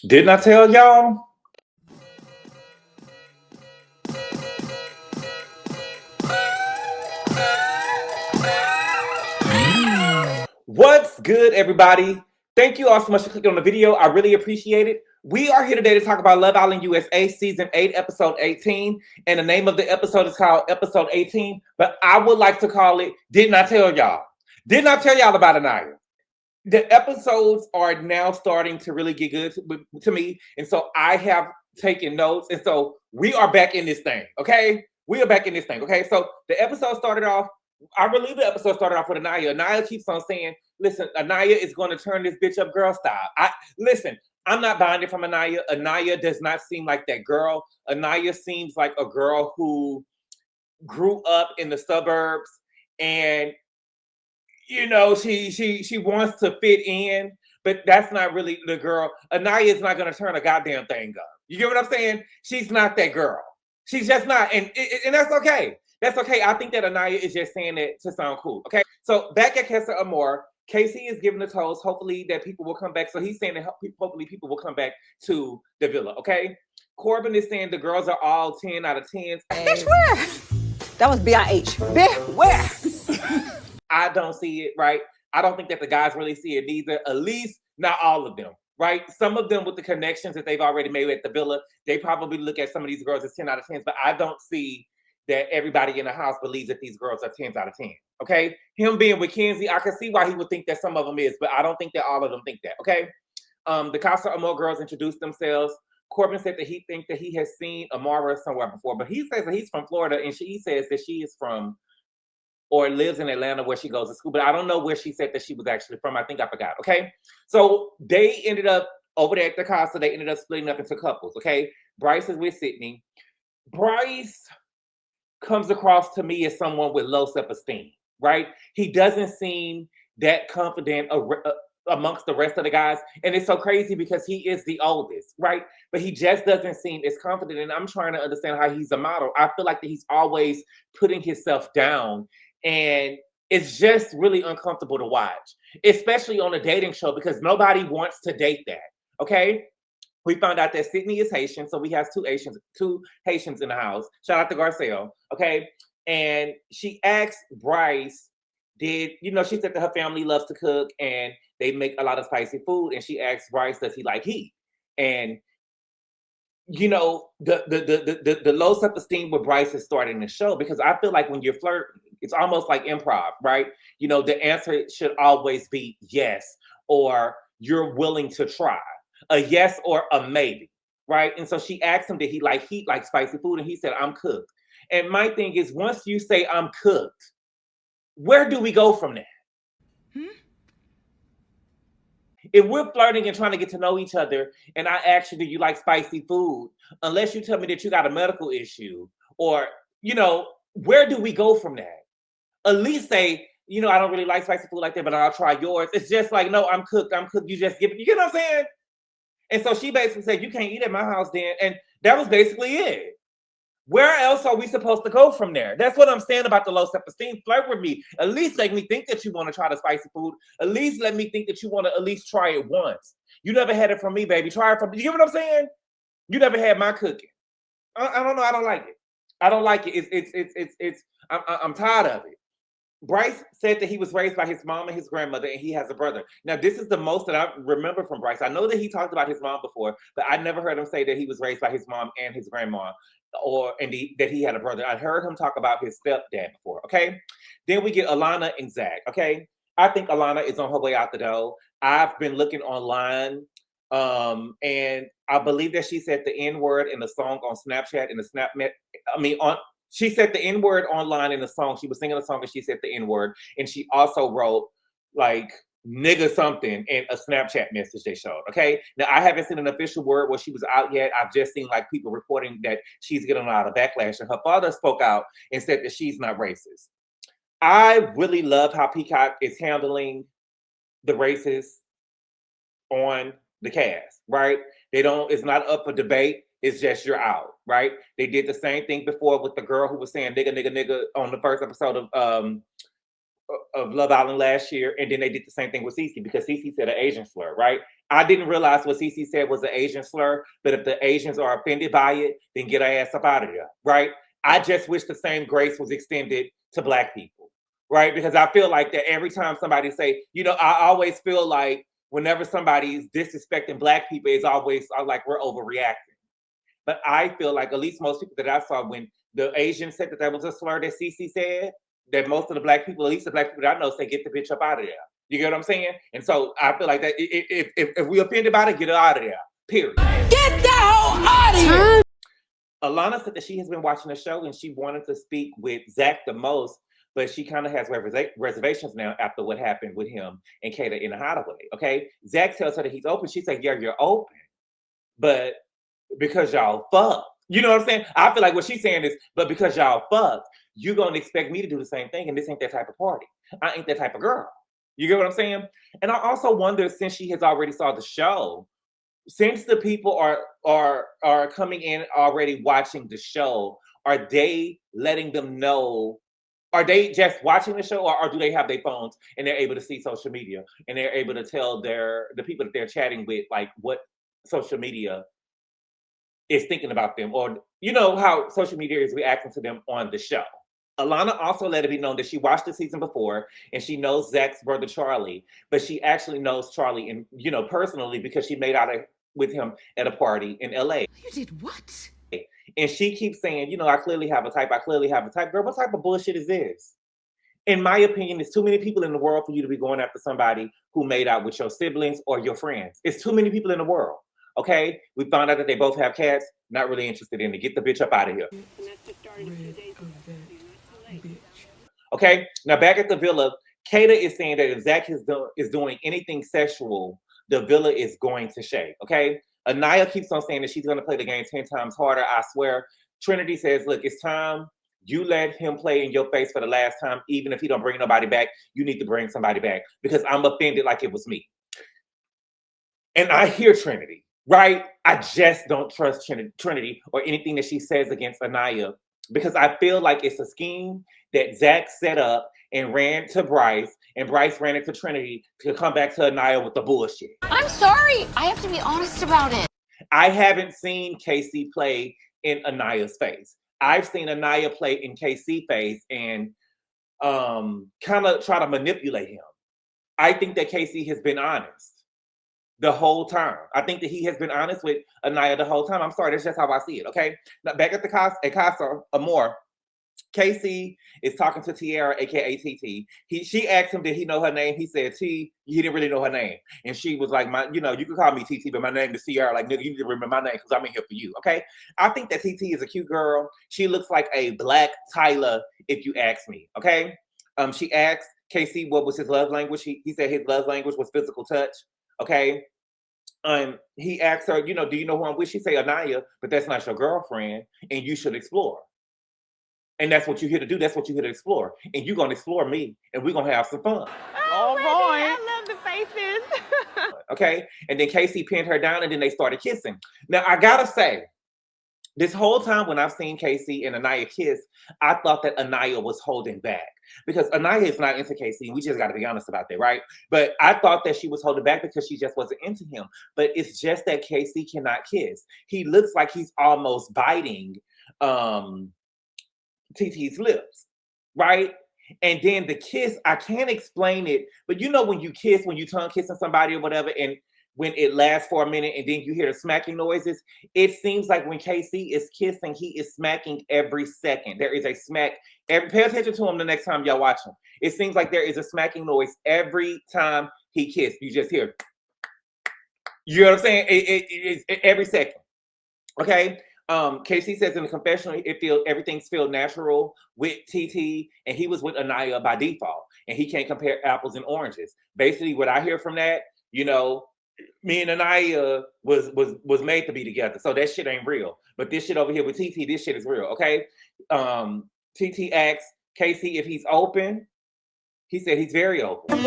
Didn't I tell y'all? What's good, everybody? Thank you all so much for clicking on the video. I really appreciate it. We are here today to talk about Love Island USA Season 8, Episode 18. And the name of the episode is called Episode 18. But I would like to call it, Didn't I Tell Y'all? Didn't I tell y'all about Aniyah? The episodes are now starting to really get good to me. And so I have taken notes. And so we are back in this thing, okay? We are back in this thing, okay? So the episode started off, I believe the episode started off with Aniyah. Aniyah keeps on saying, listen, Aniyah is going to turn this bitch up girl style. Listen, I'm not buying it from Aniyah. Aniyah does not seem like that girl. Aniyah seems like a girl who grew up in the suburbs and you know, she wants to fit in, but that's not really the girl. Aniyah is not going to turn a goddamn thing up. You get what I'm saying? She's not that girl. She's just not, and that's okay. That's okay. I think that Aniyah is just saying it to sound cool. Okay. So back at Casa Amor, KC is giving the toast. Hopefully that people will come back. So he's saying that hopefully people will come back to the villa. Okay. Corbin is saying the girls are all 10 out of 10s. Bitch, where? That was B-I-H. Bitch, where? I don't see it, right? I don't think that the guys really see it either. At least not all of them, right? Some of them with the connections that they've already made at the villa, they probably look at some of these girls as 10 out of 10s, but I don't see that everybody in the house believes that these girls are 10s out of 10, okay? Him being with Kenzie, I can see why he would think that some of them is, but I don't think that all of them think that, okay? The Casa Amor girls introduced themselves. Corbin said that he thinks that he has seen Amara somewhere before, but he says that he's from Florida, and she says that she is from or lives in Atlanta where she goes to school, but I don't know where she said that she was actually from. I think I forgot, okay? So they ended up, over there at the casa, they ended up splitting up into couples, okay? Bryce is with Sydney. Bryce comes across to me as someone with low self-esteem, right? He doesn't seem that confident amongst the rest of the guys, and it's so crazy because he is the oldest, right? But he just doesn't seem as confident, and I'm trying to understand how he's a model. I feel like that he's always putting himself down, and it's just really uncomfortable to watch, especially on a dating show, because nobody wants to date that, okay? We found out that Sydney is Haitian, so we have two Haitians in the house. Shout out to Garcelle, okay? And she asked Bryce, she said that her family loves to cook and they make a lot of spicy food, and she asked Bryce, does he like heat? And you know, the low self-esteem with Bryce is starting to show, because I feel like when you're flirting, it's almost like improv, right? You know, the answer should always be yes, or you're willing to try. A yes or a maybe, right? And so she asked him, did he like heat, like spicy food? And he said, I'm cooked. And my thing is, once you say I'm cooked, where do we go from there? If we're flirting and trying to get to know each other, and I ask you, do you like spicy food? Unless you tell me that you got a medical issue, or, you know, where do we go from that? At least say, you know, I don't really like spicy food like that, but I'll try yours. It's just like, no, I'm cooked. You just give it. You know what I'm saying? And so she basically said, you can't eat at my house then. And that was basically it. Where else are we supposed to go from there? That's what I'm saying about the low self-esteem. Flirt with me. At least make me think that you want to try the spicy food. At least let me think that you want to at least try it once. You never had it from me, baby. Try it from me. You get what I'm saying? You never had my cooking. I don't know. I don't like it. I don't like it. I'm tired of it. Bryce said that he was raised by his mom and his grandmother, and he has a brother. Now, this is the most that I remember from Bryce. I know that he talked about his mom before, but I never heard him say that he was raised by his mom and his grandma, that he had a brother. I heard him talk about his stepdad before, okay? Then we get Alana and Zach, okay? I think Alana is on her way out the door. I've been looking online, and I believe that she said the N-word in the song on Snapchat, she said the N-word online in the song. She was singing a song and she said the N-word. And she also wrote like nigga something in a Snapchat message they showed, okay? Now, I haven't seen an official word where she was out yet. I've just seen like people reporting that she's getting a lot of backlash. And her father spoke out and said that she's not racist. I really love how Peacock is handling the racists on the cast, right? It's not up for debate. It's just you're out, right? They did the same thing before with the girl who was saying nigga, nigga, nigga on the first episode of Love Island last year, and then they did the same thing with Cece, because Cece said an Asian slur, right? I didn't realize what CC said was an Asian slur, but if the Asians are offended by it, then get our ass up out of there, right? I just wish the same grace was extended to Black people, right? Because I feel like that every time somebody say, I always feel like whenever somebody is disrespecting Black people, it's always like we're overreacting. But I feel like at least most people that I saw, when the Asians said that was a slur that CC said, that most of the Black people, at least the Black people that I know, say, get the bitch up out of there. You get what I'm saying? And so I feel like that if we offended by it, get it out of there. Period. Get the hell out of here! Alana said that she has been watching the show and she wanted to speak with Zach the most, but she kind of has reservations now after what happened with him and Kata in the hideaway. Okay, Zach tells her that he's open. She's like, "Yeah, you're open, but because y'all fucked." You know what I'm saying? I feel like what she's saying is, but because y'all fucked, you're gonna expect me to do the same thing, and this ain't that type of party. I ain't that type of girl. You get what I'm saying? And I also wonder, since she has already saw the show, since the people are coming in already watching the show, are they letting them know? Are they just watching the show, or do they have their phones and they're able to see social media and they're able to tell the people that they're chatting with, like, what social media is thinking about them, or how social media is reacting to them on the show? Alana also let it be known that she watched the season before and she knows Zach's brother Charlie, but she actually knows Charlie personally because she made out with him at a party in LA. You did what? And she keeps saying, I clearly have a type. I clearly have a type. Girl, what type of bullshit is this? In my opinion, there's too many people in the world for you to be going after somebody who made out with your siblings or your friends. It's too many people in the world. Okay? We found out that they both have cats. Not really interested in it. Get the bitch up out of here. Okay? Now back at the villa, Kata is saying that if Zach is doing anything sexual, the villa is going to shake. Okay? Aniyah keeps on saying that she's going to play the game 10 times harder. I swear. Trinity says, look, it's time. You let him play in your face for the last time. Even if he don't bring nobody back, you need to bring somebody back, because I'm offended like it was me. And I hear Trinity, right? I just don't trust Trinity or anything that she says against Aniyah, because I feel like it's a scheme that Zach set up and ran to Bryce, and Bryce ran into Trinity to come back to Aniyah with the bullshit. I'm sorry. I have to be honest about it. I haven't seen KC play in Aniyah's face. I've seen Aniyah play in KC's face and kind of try to manipulate him. I think that KC has been honest the whole time. I think that he has been honest with Aniyah the whole time. I'm sorry, that's just how I see it, okay? Now, back at Casa Amor, KC is talking to Teairra, aka TT. She asked him, did he know her name? He said, he didn't really know her name. And she was like, you can call me TT, but my name is Teairra. Like, nigga, you need to remember my name because I'm in here for you, okay? I think that TT is a cute girl. She looks like a Black Tyler, if you ask me, okay? She asked KC what was his love language. He said his love language was physical touch, okay? He asked her, do you know who I'm with? She said Aniyah, but that's not your girlfriend, and you should explore. And that's what you're here to do. That's what you're here to explore. And you're going to explore me, and we're going to have some fun. All right. I love the faces. Okay? And then KC pinned her down, and then they started kissing. Now, I got to say, this whole time when I've seen KC and Aniyah kiss, I thought that Aniyah was holding back. Because Aniyah is not into KC, and we just got to be honest about that, right? But I thought that she was holding back because she just wasn't into him. But it's just that KC cannot kiss. He looks like he's almost biting TT's lips, right? And then the kiss, I can't explain it, but when you kiss, when you tongue kissing somebody or whatever, and when it lasts for a minute and then you hear the smacking noises, it seems like when KC is kissing, he is smacking every second. There is a smack. Pay attention to him the next time y'all watch him. It seems like there is a smacking noise every time he kisses. You just hear, you know what I'm saying? It's every second, okay? KC says in the confessional, everything's feel natural with TT, and he was with Aniyah by default, and he can't compare apples and oranges. Basically, what I hear from that, me and Aniyah was made to be together, so that shit ain't real. But this shit over here with TT, this shit is real, okay? TT asks KC if he's open. He said he's very open.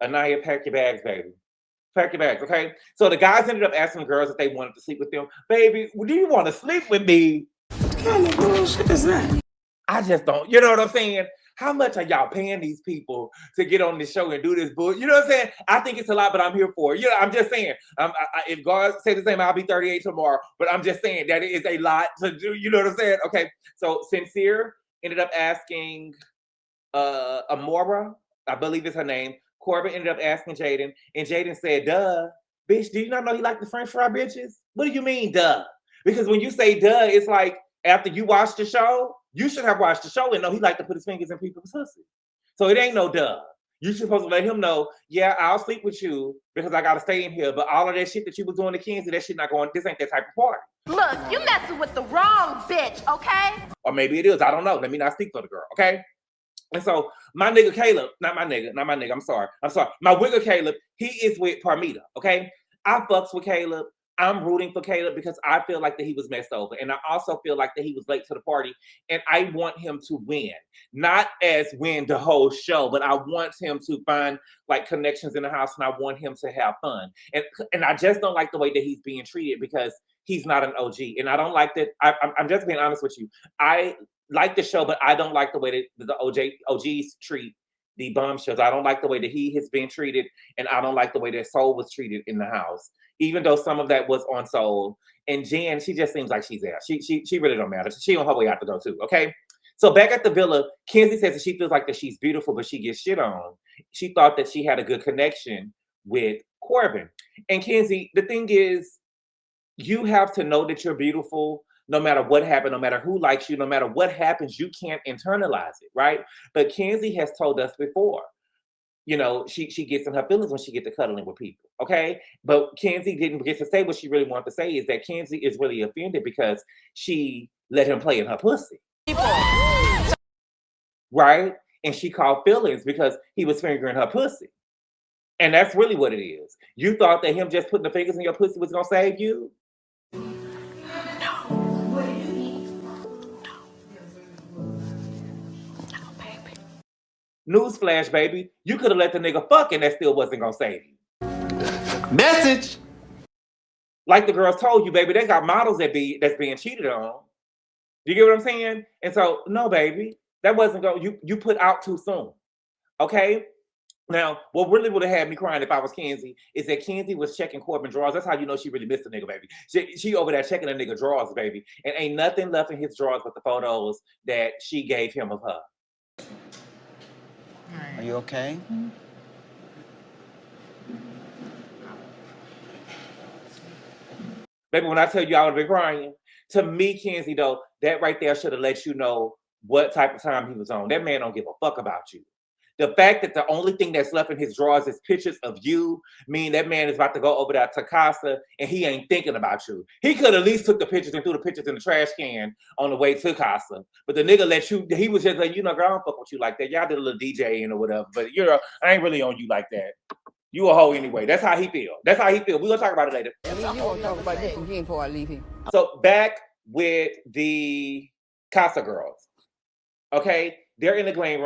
Aniyah, pack your bags, baby. Pack your bags, okay? So the guys ended up asking the girls if they wanted to sleep with them. Baby, do you want to sleep with me? What kind of bullshit is that? I just don't. You know what I'm saying? how much are y'all paying these people to get on this show and do this book? You know what I'm saying? I think it's a lot, but I'm here for it. You know, I'm just saying, if God said the same, I'll be 38 tomorrow, but I'm just saying that it is a lot to do. You know what I'm saying? Okay, so Sincere ended up asking Amora, I believe is her name. Corbin ended up asking Jaden, and Jaden said, duh, bitch, do you not know he liked the French fry bitches? What do you mean, duh? Because when you say duh, it's like after you watch the show, you should have watched the show and know he liked to put his fingers in people's pussy. So it ain't no duh. You're supposed to let him know, yeah, I'll sleep with you because I gotta stay in here. But all of that shit that you was doing to Kenzie, that shit not going, this ain't that type of party. Look, you messing with the wrong bitch, okay? Or maybe it is, I don't know. Let me not speak for the girl, okay? And so my nigga Caleb, not my nigga, I'm sorry. My wigger Caleb, he is with Parmita, okay? I fucks with Caleb. I'm rooting for Caleb because I feel like that he was messed over. And I also feel like that he was late to the party. And I want him to win. Not as win the whole show, but I want him to find like connections in the house and I want him to have fun. And I just don't like the way that he's being treated because he's not an OG. And I don't like that. I'm just being honest with you. I like the show, but I don't like the way that the OGs treat the bombshells. I don't like the way that he has been treated, and I don't like the way that Soul was treated in the house, even though some of that was on Soul. And Jen, she just seems like she's there. She really don't matter. She on her way out to go too, okay? So back at the villa, Kenzie says that she feels like that she's beautiful, but she gets shit on. She thought that she had a good connection with Corbin. And Kenzie, the thing is, you have to know that you're beautiful no matter what happened, no matter who likes you, no matter what happens, you can't internalize it, right? But Kenzie has told us before, you know, she gets in her feelings when she gets to cuddling with people, okay? But Kenzie didn't get to say what she really wanted to say, is that Kenzie is really offended because she let him play in her pussy. Right? And she called feelings because he was fingering her pussy. And that's really what it is. You thought that him just putting the fingers in your pussy was gonna save you? Newsflash, baby. You could have let the nigga fuck and that still wasn't gonna save you. Message. Like the girls told you, baby, they got models that's being cheated on. You get what I'm saying? And so, no, baby, that wasn't going. You put out too soon. Okay. Now, what really would have had me crying if I was Kenzie is that Kenzie was checking Corbin drawers. That's how you know she really missed the nigga, baby. She over there checking the nigga drawers, baby, and ain't nothing left in his drawers but the photos that she gave him of her. Are you okay? Baby, when I tell you I would have been crying, to me, Kenzie, though, that right there should have let you know what type of time he was on. That man don't give a fuck about you. The fact that the only thing that's left in his drawers is pictures of you, mean that man is about to go over there to Casa and he ain't thinking about you. He could at least took the pictures and threw the pictures in the trash can on the way to Casa. But the nigga let you, he was just like, you know, girl, I don't fuck with you like that. Y'all did a little DJing or whatever, but I ain't really on you like that. You a hoe anyway. That's how he feel. That's how he feel. We're gonna talk about it later. You won't talk about this again before I leave here. So back with the Casa girls. Okay, they're in the glam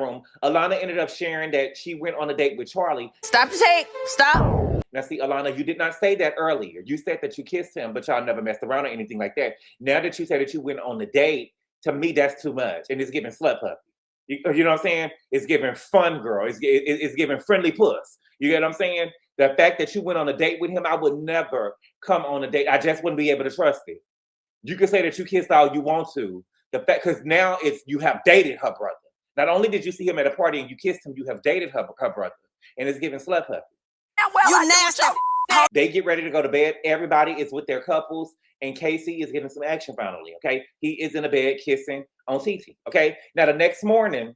room. Alana ended up sharing that she went on a date with Charlie. Stop the tape. Stop. Now, see, Alana, you did not say that earlier. You said that you kissed him, but y'all never messed around or anything like that. Now that you say that you went on the date, to me, that's too much. And it's giving slut puppy. You know what I'm saying? It's giving fun girl. It's giving friendly puss. You get what I'm saying? The fact that you went on a date with him, I would never come on a date. I just wouldn't be able to trust it. You can say that you kissed all you want to. The fact, because now you have dated her brother. Not only did you see him at a party and you kissed him, you have dated her brother. And it's giving slut puppy. You nasty. They get ready to go to bed. Everybody is with their couples. And KC is getting some action finally, okay? He is in the bed kissing on TT, okay? Now, the next morning,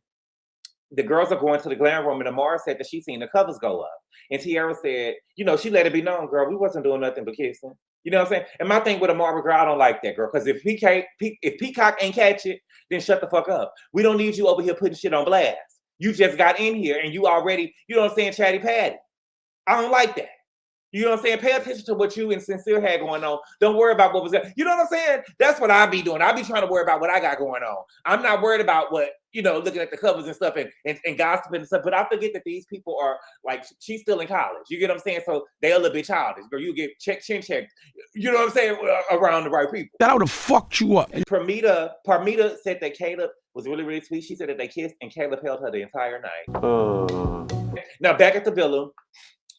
the girls are going to the glam room, and Amara said that she seen the covers go up. And Teairra said, you know, she let it be known, girl, we wasn't doing nothing but kissing. You know what I'm saying? And my thing with Amara, girl, I don't like that, girl, because if Peacock ain't catch it, then shut the fuck up. We don't need you over here putting shit on blast. You just got in here, and you already, you know what I'm saying, chatty patty. I don't like that. You know what I'm saying? Pay attention to what you and Sincere had going on. Don't worry about what was there. You know what I'm saying? That's what I be doing. I be trying to worry about what I got going on. I'm not worried about what, you know, looking at the covers and stuff and gossiping and stuff. But I forget that these people are like, she's still in college. You get what I'm saying? So they a little bit childish. Girl, you get chin checked. You know what I'm saying? Around the right people. That would have fucked you up. Parmita said that Caleb was really, really sweet. She said that they kissed and Caleb held her the entire night. Now, back at the villa,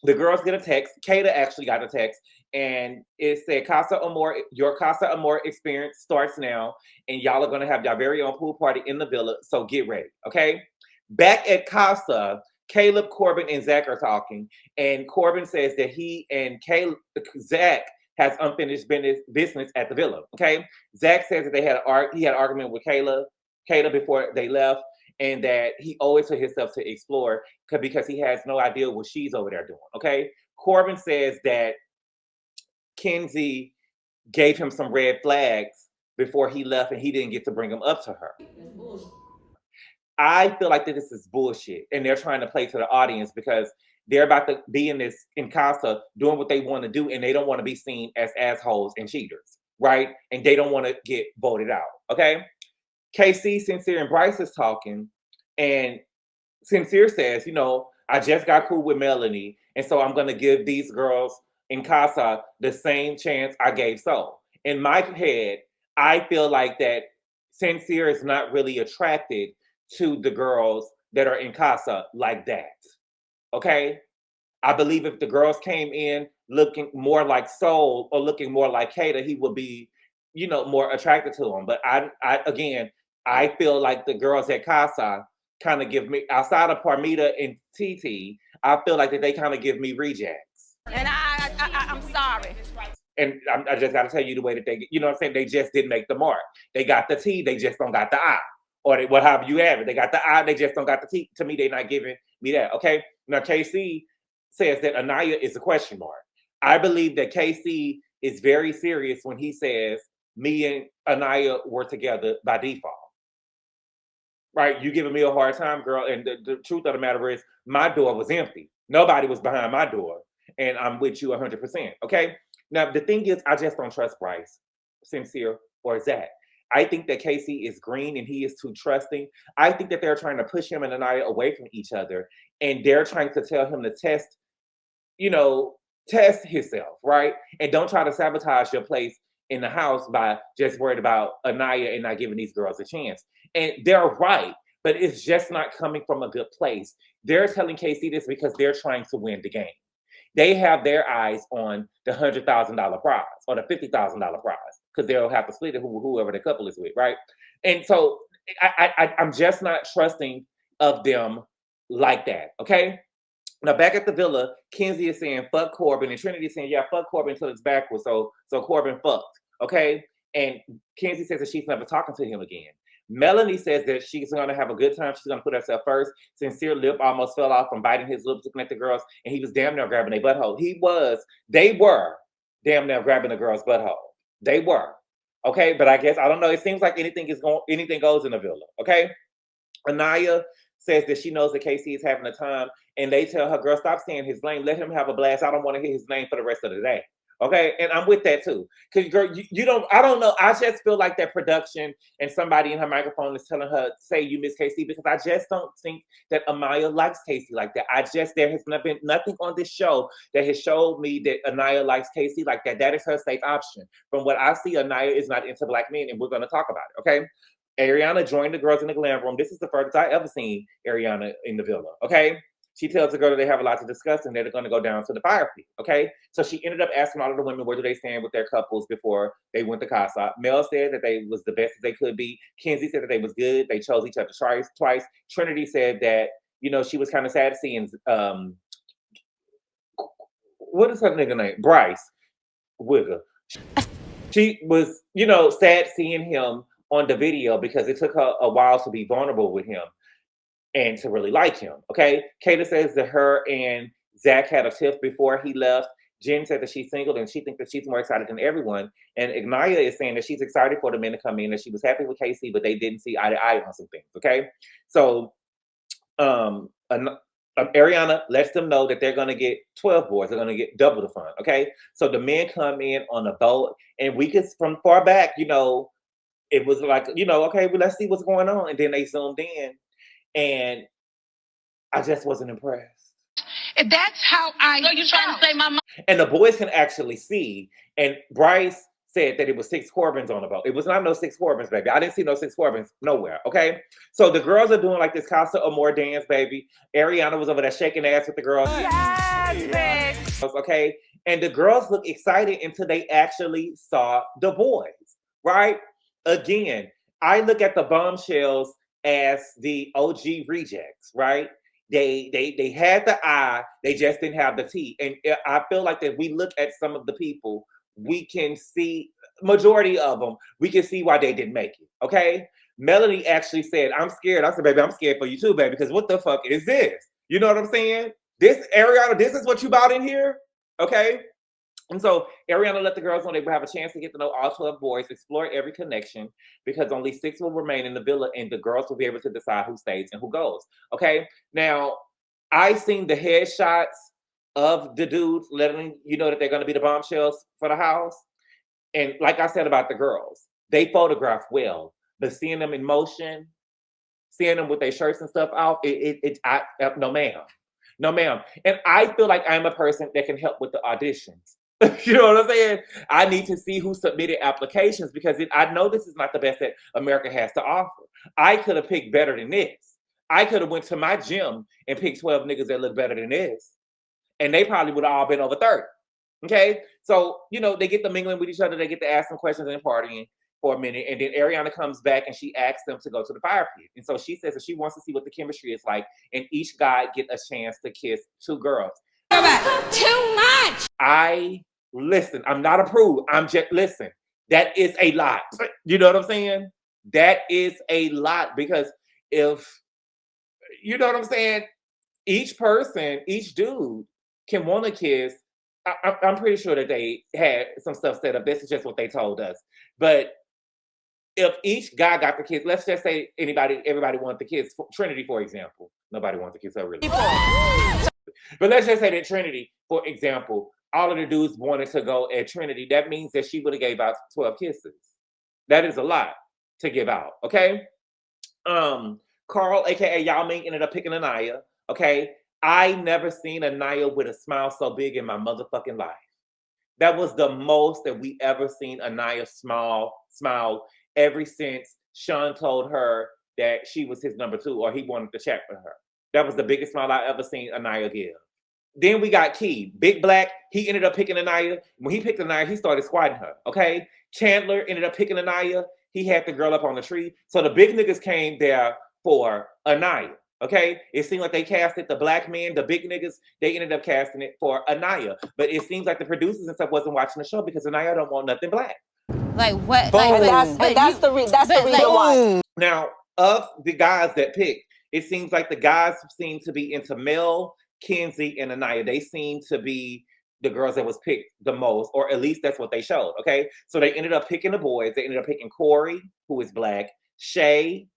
the girls get a text. Kata actually got a text, and it said, Casa Amor, your Casa Amor experience starts now, and y'all are going to have your very own pool party in the villa, so get ready, okay? Back at Casa, Caleb, Corbin, and Zach are talking, and Corbin says that he and Zach has unfinished business at the villa, okay? Zach says that he had an argument with Kata before they left, and that he owes it to himself to explore because he has no idea what she's over there doing, okay? Corbin says that Kenzie gave him some red flags before he left and he didn't get to bring them up to her. I feel like that this is bullshit and they're trying to play to the audience because they're about to be in Casa doing what they want to do and they don't want to be seen as assholes and cheaters, right? And they don't want to get voted out, okay? KC, Sincere, and Bryce is talking, and Sincere says, you know, I just got cool with Melanie, and so I'm going to give these girls in Casa the same chance I gave Soul. In my head, I feel like that Sincere is not really attracted to the girls that are in Casa like that, okay? I believe if the girls came in looking more like Soul or looking more like Kata, he would be, you know, more attracted to them. But I feel like the girls at Casa kind of give me, outside of Parmita and TT, I feel like that they kind of give me rejects. And I'm sorry. And I just got to tell you the way that they, you know what I'm saying? They just didn't make the mark. They got the T, they just don't got the I. Or whatever you have it. They got the I, they just don't got the T. To me, they're not giving me that, okay? Now, KC says that Aniyah is a question mark. I believe that KC is very serious when he says, me and Aniyah were together by default. Right? You giving me a hard time, girl. And the truth of the matter is, my door was empty. Nobody was behind my door. And I'm with you 100%. Okay? Now, the thing is, I just don't trust Bryce, Sincere, or Zach. I think that KC is green and he is too trusting. I think that they're trying to push him and Aniyah away from each other. And they're trying to tell him to test himself, right? And don't try to sabotage your place in the house by just worried about Aniyah and not giving these girls a chance. And they're right, but it's just not coming from a good place. They're telling KC this because they're trying to win the game. They have their eyes on the $100,000 prize or the $50,000 prize because they'll have to split it whoever the couple is with, right? And so I'm just not trusting of them like that, okay? Now, back at the villa, Kenzie is saying, fuck Corbin, and Trinity is saying, yeah, fuck Corbin until it's backwards, so Corbin fucked, okay? And Kenzie says that she's never talking to him again. Melanie says that she's going to have a good time. She's going to put herself first. Sincere lip almost fell off from biting his lips looking at the girls, and he was damn near grabbing their butthole. They were damn near grabbing the girl's butthole. They were, okay? But I guess, I don't know, it seems like anything goes in the villa, okay? Aniyah says that she knows that KC is having a time, and they tell her, girl, stop saying his name. Let him have a blast. I don't want to hear his name for the rest of the day. Okay, and I'm with that too. Because girl, I don't know. I just feel like that production and somebody in her microphone is telling her, say you miss KC, because I just don't think that Amaya likes KC like that. There has been nothing on this show that has showed me that Aniyah likes KC like that. That is her safe option. From what I see, Aniyah is not into black men, and we're going to talk about it, okay? Ariana joined the girls in the glam room. This is the first I ever seen Ariana in the villa, okay? She tells the girl that they have a lot to discuss and they're going to go down to the fire pit, okay? So she ended up asking all of the women where do they stand with their couples before they went to Casa. Mel said that they was the best that they could be. Kenzie said that they was good. They chose each other twice. Trinity said that, she was kind of sad seeing, what is her nigga name? Bryce Wigger. She was, sad seeing him on the video because it took her a while to be vulnerable with him and to really like him, okay? Kata says that her and Zach had a tiff before he left. Jen said that she's single and she thinks that she's more excited than everyone. And Aniyah is saying that she's excited for the men to come in, that she was happy with KC, but they didn't see eye to eye on some things, okay? So Ariana lets them know that they're going to get 12 boys. They're going to get double the fun, okay? So the men come in on a boat, and we could, from far back, it was like, okay, well, let's see what's going on. And then they zoomed in. And I just wasn't impressed. That's how I. So you trying to say my mom? And the boys can actually see. And Bryce said that it was 6 Corbins on the boat. It was not no 6 Corbins, baby. I didn't see no 6 Corbins nowhere, okay? So the girls are doing like this Casa Amor dance, baby. Ariana was over there shaking ass with the girls. Yes, bitch. Okay? And the girls look excited until they actually saw the boys, right? Again, I look at the bombshells as the OG rejects, right? They had the I, they just didn't have the T. And I feel like that we look at some of the people, we can see, majority of them, we can see why they didn't make it, okay? Melanie actually said, I'm scared. I said, baby, I'm scared for you too, baby, because what the fuck is this? You know what I'm saying? This, Ariana, this is what you bought in here, okay? And so Ariana let the girls know they would have a chance to get to know all 12 boys, explore every connection, because only 6 will remain in the villa and the girls will be able to decide who stays and who goes, okay? Now, I seen the headshots of the dudes letting you know that they're going to be the bombshells for the house. And like I said about the girls, they photograph well, but seeing them in motion, seeing them with their shirts and stuff off, no ma'am. No ma'am. And I feel like I'm a person that can help with the auditions. You know what I'm saying? I need to see who submitted applications because I know this is not the best that America has to offer. I could have picked better than this. I could have went to my gym and picked 12 niggas that look better than this. And they probably would have all been over 30. Okay? So, you know, they get to mingling with each other. They get to ask some questions and partying for a minute. And then Ariana comes back and she asks them to go to the fire pit. And so she says that she wants to see what the chemistry is like. And each guy get a chance to kiss 2 girls. Too much. Listen, I'm not approved. Listen, that is a lot. You know what I'm saying? That is a lot because if, you know what I'm saying? Each person, each dude can want to kiss. I'm pretty sure that they had some stuff set up. This is just what they told us. But if each guy got the kiss, let's just say everybody wanted the kiss. Trinity, for example. Nobody wants to kiss her really. But let's just say that Trinity, for example, all of the dudes wanted to go at Trinity. That means that she would have gave out 12 kisses. That is a lot to give out, okay? Carl, aka Yao Ming, ended up picking Aniyah, okay? I never seen Aniyah with a smile so big in my motherfucking life. That was the most that we ever seen Aniyah smile ever since Sean told her that she was his number 2 or he wanted to chat with her. That was the biggest smile I ever seen Aniyah give. Then we got Key, Big Black. He ended up picking Aniyah. When he picked Aniyah, he started squatting her, okay? Chandler ended up picking Aniyah. He had the girl up on the tree. So the big niggas came there for Aniyah, okay? It seemed like they casted the black men, the big niggas, they ended up casting it for Aniyah. But it seems like the producers and stuff wasn't watching the show because Aniyah don't want nothing black. Like what? That's the reason why. Now, of the guys that picked, it seems like the guys seem to be into Mel, Kenzie, and Aniyah. They seem to be the girls that was picked the most, or at least that's what they showed, okay? So they ended up picking the boys. They ended up picking Corey, who is black, Shay,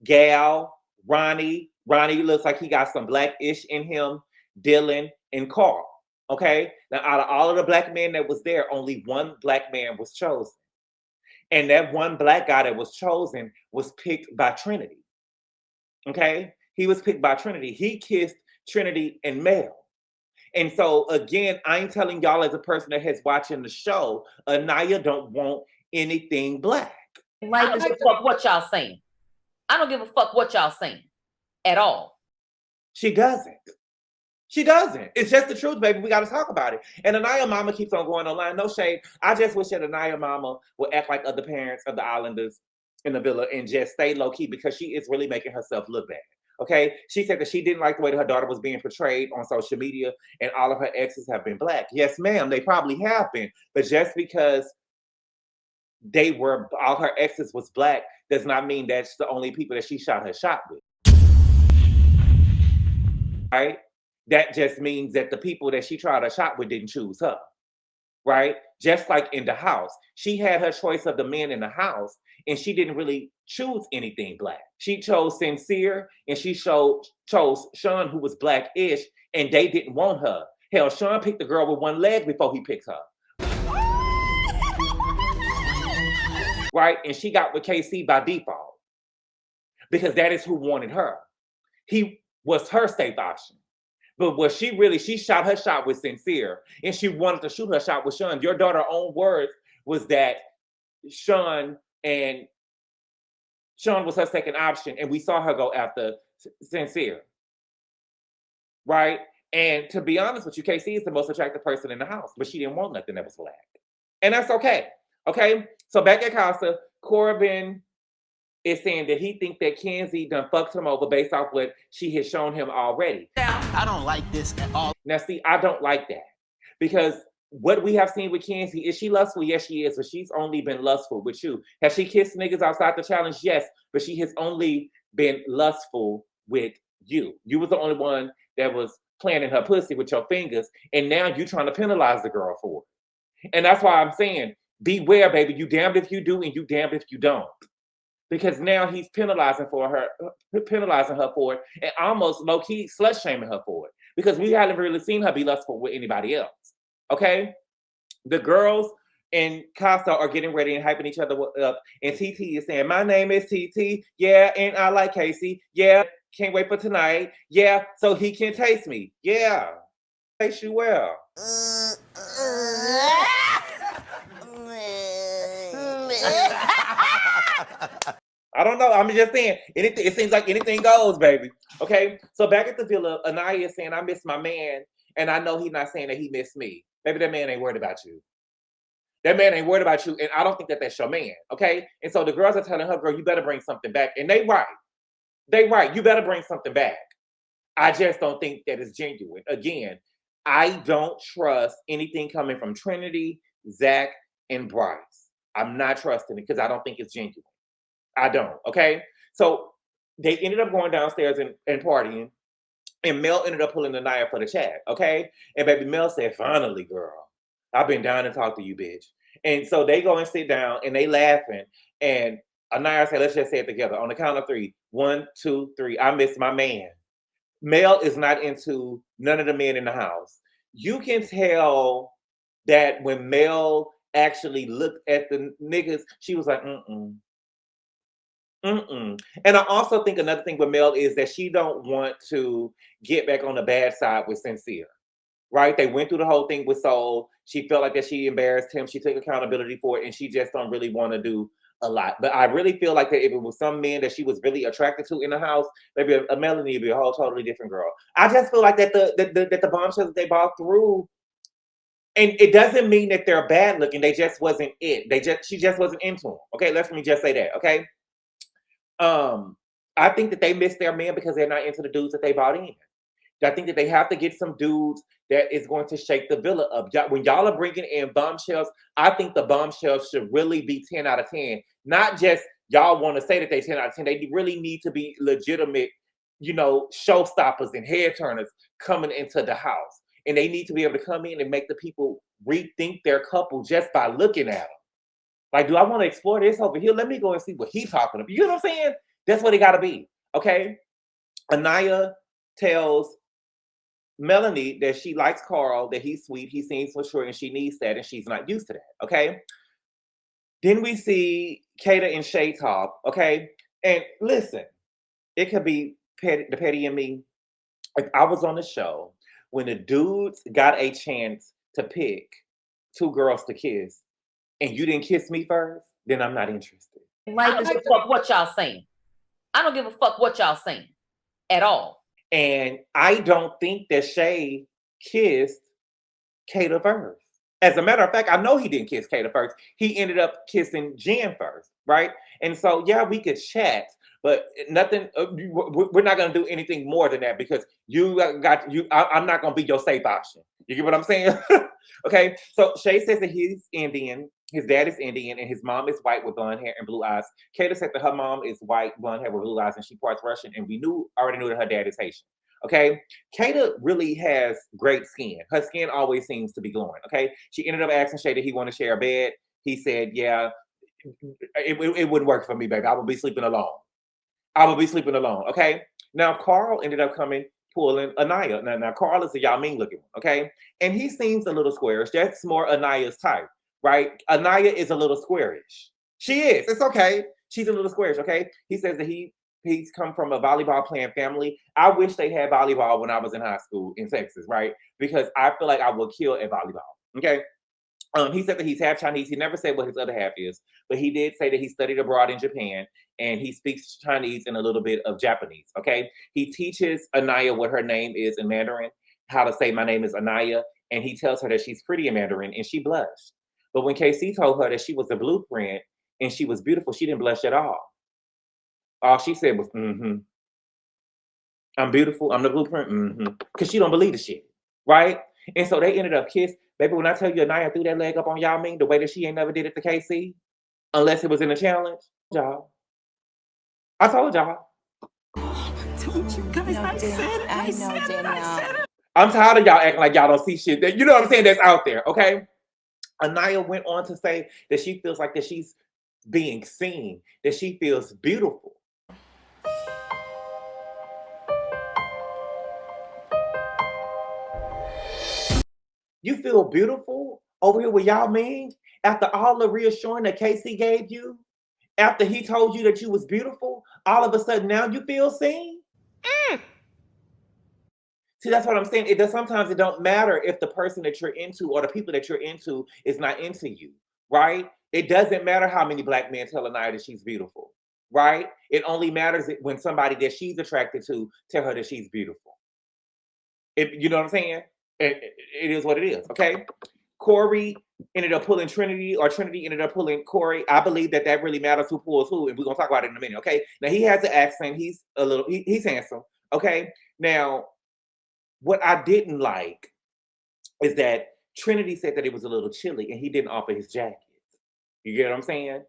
Gal, Ronnie. Ronnie looks like he got some black-ish in him, Dylan, and Carl, okay? Now, out of all of the black men that was there, only one black man was chosen. And that one black guy that was chosen was picked by Trinity, okay? He was picked by Trinity. He kissed Trinity and Mel. And so again, I'm telling y'all as a person that has watching the show, Aniyah don't want anything black. I don't give a fuck what y'all saying. I don't give a fuck what y'all saying at all. She doesn't. She doesn't. It's just the truth, baby. We got to talk about it. And Aniyah mama keeps on going online. No shade. I just wish that Aniyah mama would act like other parents of the islanders in the villa and just stay low key because she is really making herself look bad. Okay, she said that she didn't like the way that her daughter was being portrayed on social media and all of her exes have been black. Yes, ma'am, they probably have been. But just because all her exes was black does not mean that's the only people that she shot her shot with. Right? That just means that the people that she tried her shot with didn't choose her. Right? Just like in the house. She had her choice of the men in the house and she didn't really choose anything black. She chose Sincere and she chose Sean, who was black-ish, and they didn't want her. Hell, Sean picked the girl with one leg before he picked her. Right? And she got with KC by default because that is who wanted her. He was her safe option. But what she shot her shot with Sincere and she wanted to shoot her shot with Sean. Your daughter's own words was that Sean was her second option, and we saw her go after Sincere, right? And to be honest with you, KC is the most attractive person in the house, but she didn't want nothing that was black. And that's okay. Okay? So back at Casa, Corbin is saying that he thinks that Kenzie done fucked him over based off what she has shown him already. I don't like this at all. Now, see, I don't like that. Because what we have seen with Kenzie, is she lustful? Yes, she is, but she's only been lustful with you. Has she kissed niggas outside the challenge? Yes, but she has only been lustful with you. You was the only one that was playing in her pussy with your fingers, and now you trying to penalize the girl for it. And that's why I'm saying, beware, baby. You damned if you do, and you damned if you don't. Because now he's penalizing her for it, and almost low-key slut-shaming her for it. Because we haven't really seen her be lustful with anybody else. Okay? The girls in Casa are getting ready and hyping each other up, and TT is saying, my name is TT, yeah, and I like Casey, yeah, can't wait for tonight, yeah, so he can taste me, yeah, taste you well. I don't know. I'm just saying, it seems like anything goes, baby. Okay? So back at the villa, Aniyah is saying, I miss my man, and I know he's not saying that he missed me. Baby, that man ain't worried about you. That man ain't worried about you, and I don't think that that's your man, okay? And so the girls are telling her, girl, you better bring something back. And they right. They right. You better bring something back. I just don't think that it's genuine. Again, I don't trust anything coming from Trinity, Zach, and Bryce. I'm not trusting it because I don't think it's genuine. I don't, okay? So they ended up going downstairs and partying, and Mel ended up pulling the knife for the chat, okay? And baby Mel said, finally, girl, I've been down to talk to you, bitch. And so they go and sit down, and they laughing, and Aniyah said, let's just say it together. On the count of 3, 1, 2, 3, I miss my man. Mel is not into none of the men in the house. You can tell that when Mel actually looked at the niggas, she was like, And I also think another thing with Mel is that she don't want to get back on the bad side with Sincere, right? They went through the whole thing with Soul. She felt like that she embarrassed him. She took accountability for it, and she just don't really want to do a lot. But I really feel like that if it was some men that she was really attracted to in the house, maybe a Melanie would be a whole totally different girl. I just feel like that the bombshells that they bought through, and it doesn't mean that they're bad looking. They just wasn't it. She just wasn't into them. Okay, let me just say that. Okay. I think that they miss their man because they're not into the dudes that they bought in. I think that they have to get some dudes that is going to shake the villa up. When y'all are bringing in bombshells, I think the bombshells should really be 10 out of 10. Not just y'all want to say that they 10 out of 10. They really need to be legitimate, showstoppers and head turners coming into the house. And they need to be able to come in and make the people rethink their couple just by looking at them. Like, do I want to explore this over here? Let me go and see what he's talking about. You know what I'm saying? That's what it got to be. Okay? Aniyah tells Melanie that she likes Carl, that he's sweet, he seems mature, and she needs that, and she's not used to that. Okay? Then we see Kata and Shay talk. Okay? And listen, it could be the petty in me. If I was on the show, when the dudes got a chance to pick 2 girls to kiss, and you didn't kiss me first, then I'm not interested. I don't give a fuck what y'all saying. I don't give a fuck what y'all saying at all. And I don't think that Shay kissed Kata first. As a matter of fact, I know he didn't kiss Kata first. He ended up kissing Jen first, right? And so, yeah, we could chat, but nothing. We're not gonna do anything more than that because I'm not gonna be your safe option. You get what I'm saying? Okay. So Shay says that he's Indian. His dad is Indian, and his mom is white with blonde hair and blue eyes. Kata said that her mom is white, blonde hair with blue eyes, and she parts Russian. And we already knew that her dad is Haitian. Okay, Kata really has great skin. Her skin always seems to be glowing. Okay, she ended up asking Shay that he want to share a bed. He said, "Yeah, it wouldn't work for me, baby. I would be sleeping alone. I would be sleeping alone." Okay. Now Carl ended up pulling Aniyah. Now Carl is a Yamin looking one. Okay, and he seems a little squarish. That's more Aniyah's type. Right? Aniyah is a little squarish. She is. It's okay. She's a little squarish, okay? He says that he's come from a volleyball playing family. I wish they had volleyball when I was in high school in Texas, right? Because I feel like I would kill at volleyball, okay? He said that he's half Chinese. He never said what his other half is, but he did say that he studied abroad in Japan and he speaks Chinese and a little bit of Japanese. Okay. He teaches Aniyah what her name is in Mandarin, how to say my name is Aniyah, and he tells her that she's pretty in Mandarin and she blushed. But when KC told her that she was the blueprint and she was beautiful, she didn't blush at all. All she said was, I'm beautiful, I'm the blueprint, because she don't believe the shit, right? And so they ended up kissing. Baby, when I tell you Aniyah threw that leg up on y'all mean the way that she ain't never did it to KC, unless it was in a challenge, y'all. I told y'all. Don't you guys, I know, Danielle. I'm tired of y'all acting like y'all don't see shit. That, you know what I'm saying? That's out there, okay? Aniyah went on to say that she feels like that she's being seen, that she feels beautiful. You feel beautiful over here with y'all mean? After all the reassuring that KC gave you? After he told you that you was beautiful? All of a sudden now you feel seen? See, that's what I'm saying. Sometimes it don't matter if the person that you're into or the people that you're into is not into you, right? It doesn't matter how many black men tell Aniyah that she's beautiful, right? It only matters when somebody that she's attracted to tell her that she's beautiful. You know what I'm saying? It is what it is, okay? Corey ended up pulling Trinity, or Trinity ended up pulling Corey. I believe that really matters who pulls who, and we're gonna talk about it in a minute, okay? Now he has an accent. He's he's handsome, okay? Now, what I didn't like is that Trinity said that it was a little chilly, and he didn't offer his jacket. You get what I'm saying?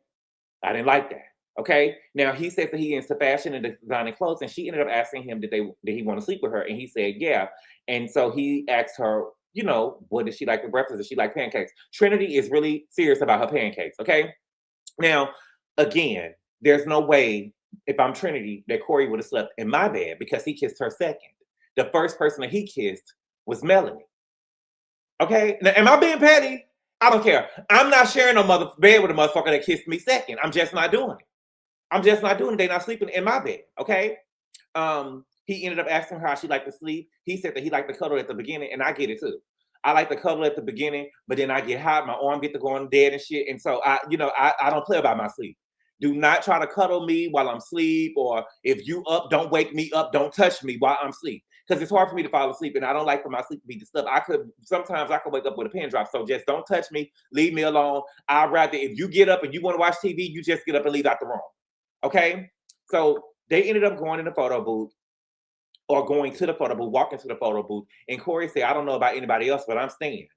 I didn't like that. Okay. Now he said that he into fashion and designing clothes, and she ended up asking him did he want to sleep with her, and he said yeah. And so he asked her, you know, what did she like for breakfast? Did she like pancakes? Trinity is really serious about her pancakes. Okay. Now, again, there's no way if I'm Trinity that Corey would have slept in my bed because he kissed her second. The first person that he kissed was Melanie. Okay. Now, am I being petty? I don't care. I'm not sharing no bed with a motherfucker that kissed me second. I'm just not doing it. I'm just not doing it. They're not sleeping in my bed, okay? He ended up asking her how she liked to sleep. He said that he liked to cuddle at the beginning, and I get it too. I like to cuddle at the beginning, but then I get hot, my arm get to going dead and shit, and so I don't play about my sleep. Do not try to cuddle me while I'm asleep, or if you up, don't wake me up, don't touch me while I'm asleep. Because it's hard for me to fall asleep, and I don't like for my sleep to be disturbed. Sometimes I could wake up with a pin drop, so just don't touch me, leave me alone. I'd rather, if you get up and you want to watch TV, you just get up and leave out the room. Okay, so they ended up going in the photo booth, or going to the photo booth, walking to the photo booth. And Corey said, I don't know about anybody else, but I'm staying.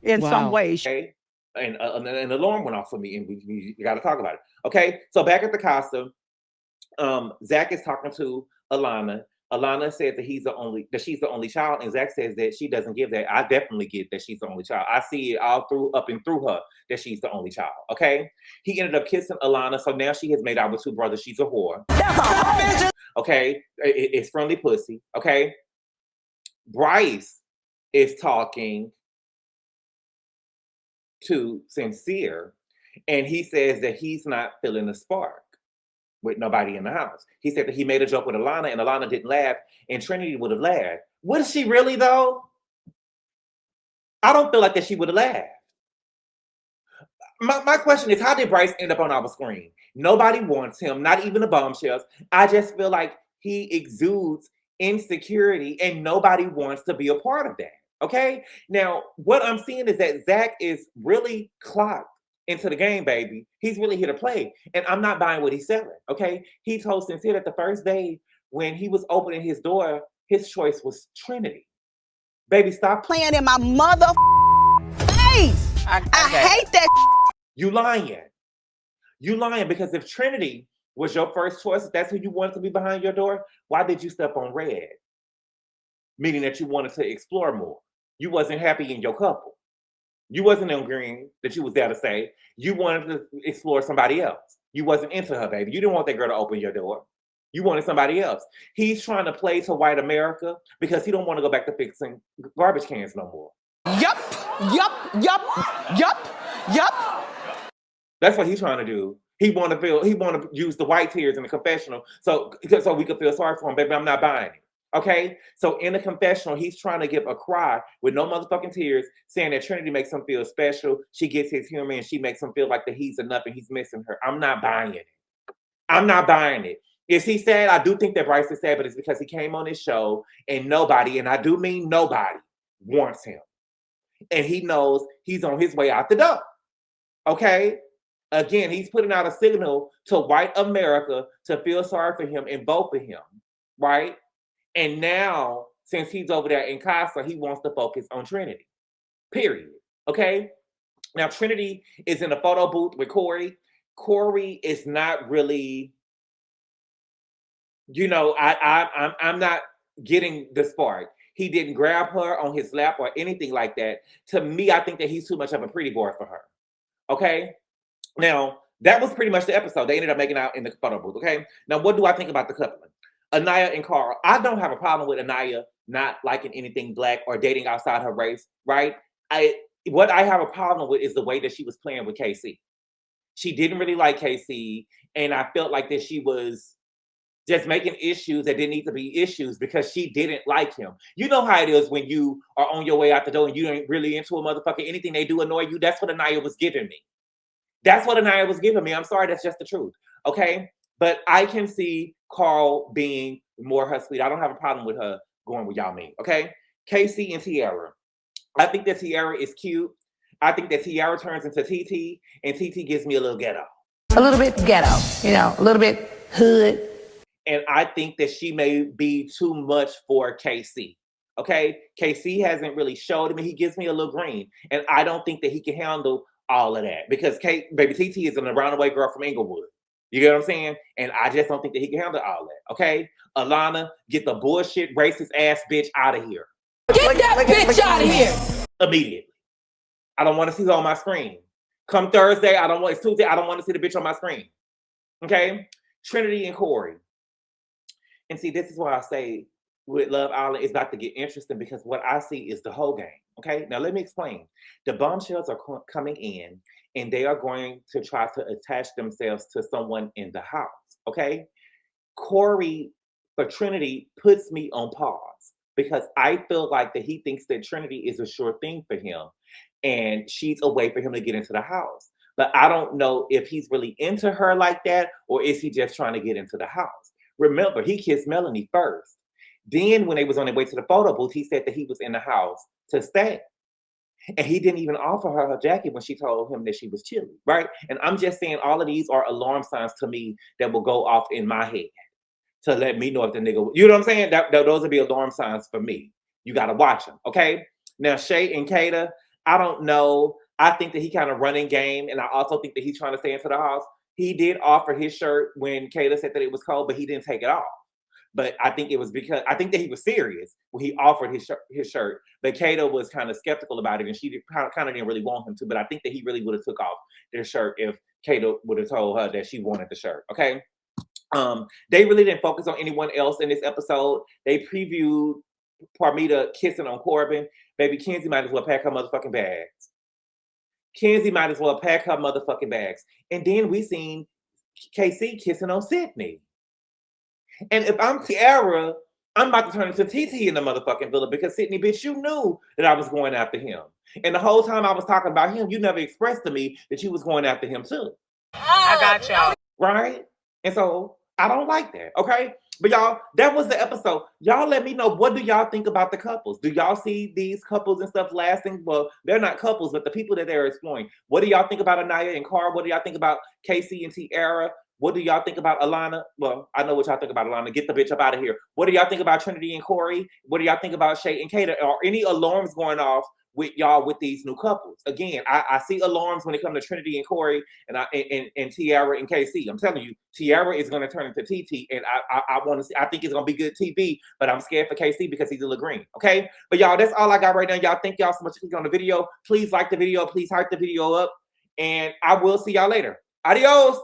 In some ways. Okay, and an alarm went off for me, and we got to talk about it. Okay, so back at the casa, Zach is talking to Alana. Alana said that she's the only child, and Zach says that she doesn't give that. I definitely get that she's the only child. I see it all up and through her that she's the only child. Okay, he ended up kissing Alana, so now she has made out with two brothers. She's a whore. Okay, it's friendly pussy. Okay, Bryce is talking to Sincere, and he says that he's not feeling the spark with nobody in the house. He said that he made a joke with Alana, and Alana didn't laugh, and Trinity would have laughed. Would she really, though? I don't feel like that she would have laughed. My question is, how did Bryce end up on our screen? Nobody wants him, not even the bombshells. I just feel like he exudes insecurity, and nobody wants to be a part of that, okay? Now, what I'm seeing is that Zach is really clocked into the game, baby. He's really here to play, and I'm not buying what he's selling, okay? He told Sincere that the first day when he was opening his door, his choice was Trinity. Baby, stop Playing in my mother face. I hate that. You lying. You lying, because if Trinity was your first choice, if that's who you wanted to be behind your door, why did you step on red? Meaning that you wanted to explore more. You wasn't happy in your couple. You wasn't in green that you was there to say. You wanted to explore somebody else. You wasn't into her, baby. You didn't want that girl to open your door. You wanted somebody else. He's trying to play to white America because he don't want to go back to fixing garbage cans no more. Yup. That's what he's trying to do. He want to use the white tears in the confessional so we could feel sorry for him, baby. I'm not buying it. Okay, so in the confessional, he's trying to give a cry with no motherfucking tears, saying that Trinity makes him feel special. She gets his humor and she makes him feel like that he's enough and he's missing her. I'm not buying it. I'm not buying it. Is he sad? I do think that Bryce is sad, but it's because he came on his show and nobody, and I do mean nobody, wants him. And he knows he's on his way out the door. Okay? Again, he's putting out a signal to white America to feel sorry for him and vote for him. Right? And now, since he's over there in Casa, he wants to focus on Trinity. Period. Okay? Now, Trinity is in a photo booth with Corey. Corey is not really, you know, I'm not getting the spark. He didn't grab her on his lap or anything like that. To me, I think that he's too much of a pretty boy for her. Okay? Now, that was pretty much the episode. They ended up making out in the photo booth. Okay? Now, what do I think about the coupling? Aniyah and Carl. I don't have a problem with Aniyah not liking anything black or dating outside her race, right? What I have a problem with is the way that she was playing with KC. She didn't really like KC, and I felt like that she was just making issues that didn't need to be issues because she didn't like him. You know how it is when you are on your way out the door and you ain't really into a motherfucker. Anything they do annoy you. That's what Aniyah was giving me. That's what Aniyah was giving me. I'm sorry, that's just the truth. Okay? But I can see Carl being more her sweet. I don't have a problem with her going with y'all mean. Okay? KC and Teairra. I think that Teairra is cute. I think that Teairra turns into TT, and TT gives me a little ghetto. A little bit ghetto, you know, a little bit hood. And I think that she may be too much for KC. Okay? KC hasn't really showed me. He gives me a little green. And I don't think that he can handle all of that because baby TT is an roundaway girl from Inglewood. You get what I'm saying? And I just don't think that he can handle all that. Okay? Alana, get the bullshit racist ass bitch out of here. Get that bitch out of here. Immediately. I don't want to see her on my screen. Come Thursday, it's Tuesday, I don't want to see the bitch on my screen. Okay? Trinity and Corey. And see, this is why I say with Love Island, it's about to get interesting because what I see is the whole game. Okay? Now, let me explain. The bombshells are coming in and they are going to try to attach themselves to someone in the house. Okay? Corey, for Trinity, puts me on pause because I feel like that he thinks that Trinity is a sure thing for him and she's a way for him to get into the house. But I don't know if he's really into her like that or is he just trying to get into the house. Remember, he kissed Melanie first. Then when they was on their way to the photo booth, he said that he was in the house to stay. And he didn't even offer her her jacket when she told him that she was chilly, right? And I'm just saying all of these are alarm signs to me that will go off in my head to let me know if the nigga, you know what I'm saying? Those would be alarm signs for me. You got to watch them, okay? Now, Shay and Kata, I don't know. I think that he kind of running game, and I also think that he's trying to stay into the house. He did offer his shirt when Kata said that it was cold, but he didn't take it off. But I think it was because I think that he was serious when he offered his shirt. But Kata was kind of skeptical about it, and she kind of didn't really want him to. But I think that he really would have took off their shirt if Kata would have told her that she wanted the shirt. Okay. They really didn't focus on anyone else in this episode. They previewed Parmita kissing on Corbin. Baby, Kenzie might as well pack her motherfucking bags. Kenzie might as well pack her motherfucking bags. And then we seen KC kissing on Sydney. And if I'm Teairra, I'm about to turn into TT in the motherfucking villa because Sydney, bitch, you knew that I was going after him. And the whole time I was talking about him, you never expressed to me that you was going after him too. I got y'all. Right? And so I don't like that, okay? But y'all, that was the episode. Y'all let me know, what do y'all think about the couples? Do y'all see these couples and stuff lasting? Well, they're not couples, but the people that they're exploring. What do y'all think about Aniyah and Carl? What do y'all think about KC and Teairra? What do y'all think about Alana? Well, I know what y'all think about Alana. Get the bitch up out of here. What do y'all think about Trinity and Corey? What do y'all think about Shay and Kata? Are any alarms going off with y'all with these new couples? Again, I see alarms when it comes to Trinity and Corey and Teairra and KC. I'm telling you, Teairra is going to turn into TT, and I want to see. I think it's going to be good TV, but I'm scared for KC because he's a little green. Okay, but y'all, that's all I got right now. Y'all, thank y'all so much for clicking on the video. Please like the video. Please hype the video up, and I will see y'all later. Adios.